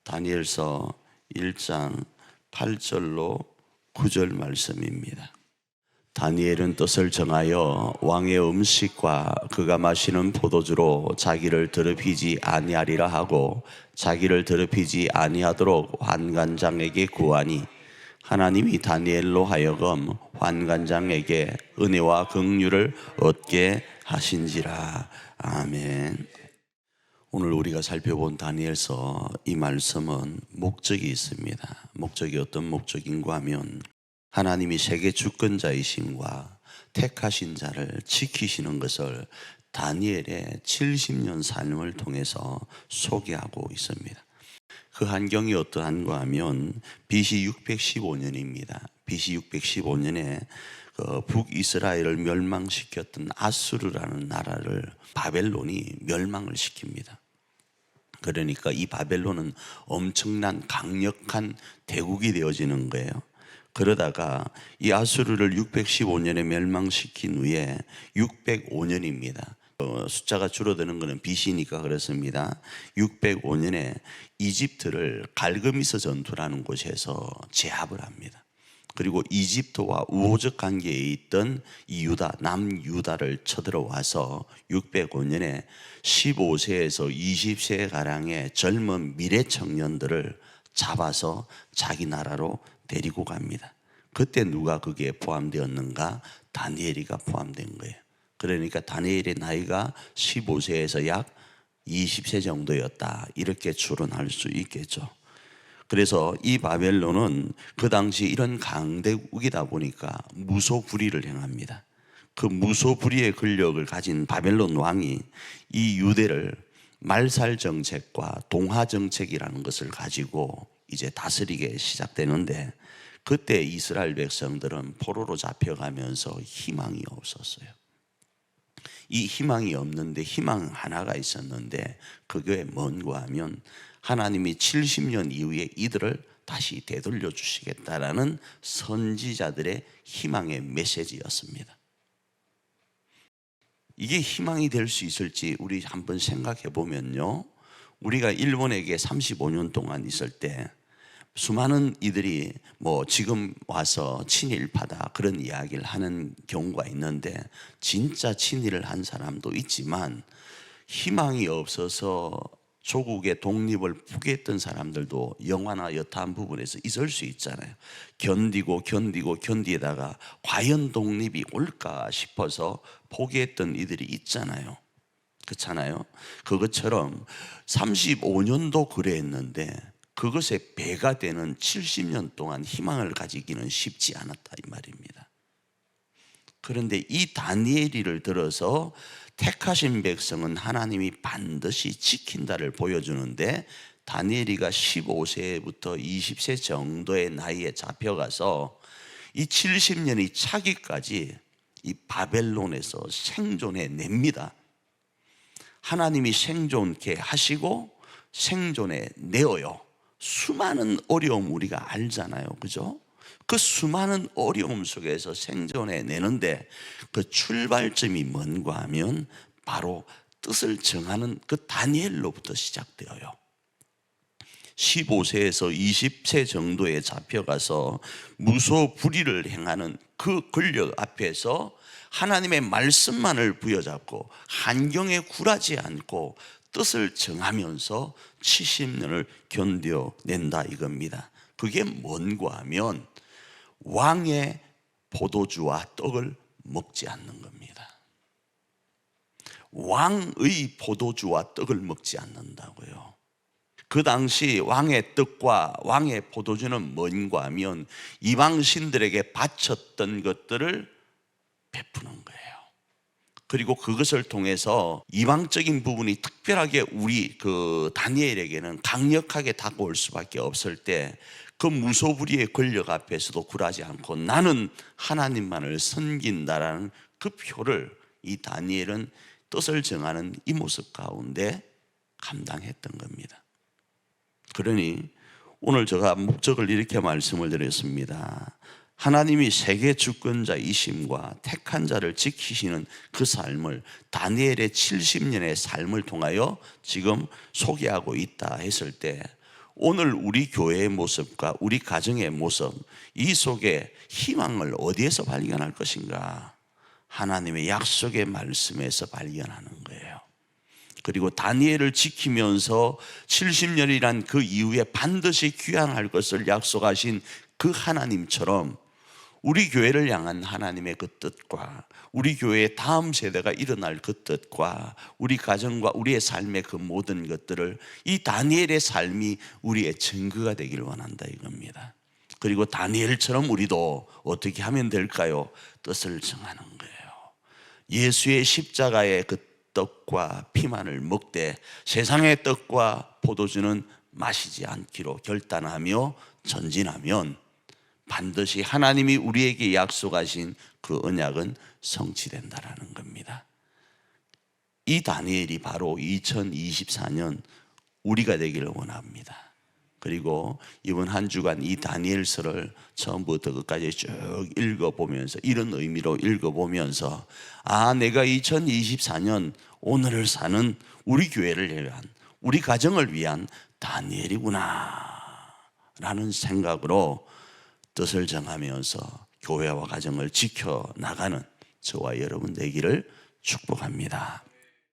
다니엘서 1장 8절로 9절 말씀입니다. 다니엘은 뜻을 정하여 왕의 음식과 그가 마시는 포도주로 자기를 더럽히지 아니하리라 하고 자기를 더럽히지 아니하도록 환관장에게 구하니 하나님이 다니엘로 하여금 환관장에게 은혜와 긍휼을 얻게 하신지라. 아멘. 오늘 우리가 살펴본 다니엘서 이 말씀은 목적이 있습니다. 목적이 어떤 목적인가 하면 하나님이 세계 주권자이심과 택하신 자를 지키시는 것을 다니엘의 70년 삶을 통해서 소개하고 있습니다. 그 환경이 어떠한가 하면 BC 615년입니다. BC 615년에 북이스라엘을 멸망시켰던 아수르라는 나라를 바벨론이 멸망을 시킵니다. 그러니까 이 바벨론은 엄청난 강력한 대국이 되어지는 거예요. 그러다가 이 아수르를 615년에 멸망시킨 후에 605년입니다. 숫자가 줄어드는 것은 BC니까 그렇습니다. 605년에 이집트를 갈그미스 전투라는 곳에서 제압을 합니다. 그리고 이집트와 우호적 관계에 있던 이 유다, 남유다를 쳐들어와서 605년에 15세에서 20세 가량의 젊은 미래 청년들을 잡아서 자기 나라로 데리고 갑니다. 그때 누가 거기에 포함되었는가? 다니엘이가 포함된 거예요. 그러니까 다니엘의 나이가 15세에서 약 20세 정도였다, 이렇게 추론할 수 있겠죠. 그래서 이 바벨론은 그 당시 이런 강대국이다 보니까 무소불위를 행합니다. 그 무소불위의 권력을 가진 바벨론 왕이 이 유대를 말살 정책과 동화 정책이라는 것을 가지고 이제 다스리게 시작되는데, 그때 이스라엘 백성들은 포로로 잡혀가면서 희망이 없었어요. 이 희망이 없는데 희망 하나가 있었는데, 그게 뭔가 하면 하나님이 70년 이후에 이들을 다시 되돌려 주시겠다라는 선지자들의 희망의 메시지였습니다. 이게 희망이 될 수 있을지 우리 한번 생각해 보면요, 우리가 일본에게 35년 동안 있을 때 수많은 이들이 지금 와서 친일파다 그런 이야기를 하는 경우가 있는데, 진짜 친일을 한 사람도 있지만 희망이 없어서 조국의 독립을 포기했던 사람들도 영화나 여타한 부분에서 있을 수 있잖아요. 견디다가 과연 독립이 올까 싶어서 포기했던 이들이 있잖아요. 그렇잖아요. 그것처럼 35년도 그랬는데 그것에 배가 되는 70년 동안 희망을 가지기는 쉽지 않았다, 이 말입니다. 그런데 이 다니엘을 들어서 택하신 백성은 하나님이 반드시 지킨다를 보여주는데, 다니엘이가 15세부터 20세 정도의 나이에 잡혀가서 이 70년이 차기까지 이 바벨론에서 생존해 냅니다. 하나님이 생존케 하시고 생존해 내어요. 수많은 어려움 우리가 알잖아요, 그죠? 그 수많은 어려움 속에서 생존해 내는데 그 출발점이 뭔가 하면 바로 뜻을 정하는 그 다니엘로부터 시작되어요. 15세에서 20세 정도에 잡혀가서 무소불위를 행하는 그 권력 앞에서 하나님의 말씀만을 부여잡고 환경에 굴하지 않고 뜻을 정하면서 70년을 견뎌낸다 이겁니다. 그게 뭔가 하면 왕의 포도주와 떡을 먹지 않는 겁니다. 왕의 포도주와 떡을 먹지 않는다고요. 그 당시 왕의 떡과 왕의 포도주는 뭔가 하면 이방 신들에게 바쳤던 것들을 베푸는 거예요. 그리고 그것을 통해서 이방적인 부분이 특별하게 우리 다니엘에게는 강력하게 다가올 수밖에 없을 때, 그 무소불위의 권력 앞에서도 굴하지 않고 나는 하나님만을 섬긴다라는 그 표를 이 다니엘은 뜻을 정하는 이 모습 가운데 감당했던 겁니다. 그러니 오늘 제가 목적을 이렇게 말씀을 드렸습니다. 하나님이 세계 주권자이심과 택한 자를 지키시는 그 삶을 다니엘의 70년의 삶을 통하여 지금 소개하고 있다 했을 때, 오늘 우리 교회의 모습과 우리 가정의 모습, 이 속에 희망을 어디에서 발견할 것인가? 하나님의 약속의 말씀에서 발견하는 거예요. 그리고 다니엘을 지키면서 70년이란 그 이후에 반드시 귀환할 것을 약속하신 그 하나님처럼 우리 교회를 향한 하나님의 그 뜻과 우리 교회의 다음 세대가 일어날 그 뜻과 우리 가정과 우리의 삶의 그 모든 것들을 이 다니엘의 삶이 우리의 증거가 되기를 원한다 이겁니다. 그리고 다니엘처럼 우리도 어떻게 하면 될까요? 뜻을 정하는 거예요. 예수의 십자가의 그 떡과 피만을 먹되 세상의 떡과 포도주는 마시지 않기로 결단하며 전진하면 반드시 하나님이 우리에게 약속하신 그 언약은 성취된다라는 겁니다. 이 다니엘이 바로 2024년 우리가 되기를 원합니다. 그리고 이번 한 주간 이 다니엘서를 처음부터 끝까지 쭉 읽어보면서 이런 의미로 읽어보면서 내가 2024년 오늘을 사는 우리 교회를 위한 우리 가정을 위한 다니엘이구나 라는 생각으로 뜻을 정하면서 교회와 가정을 지켜나가는 저와 여러분 되기를 축복합니다.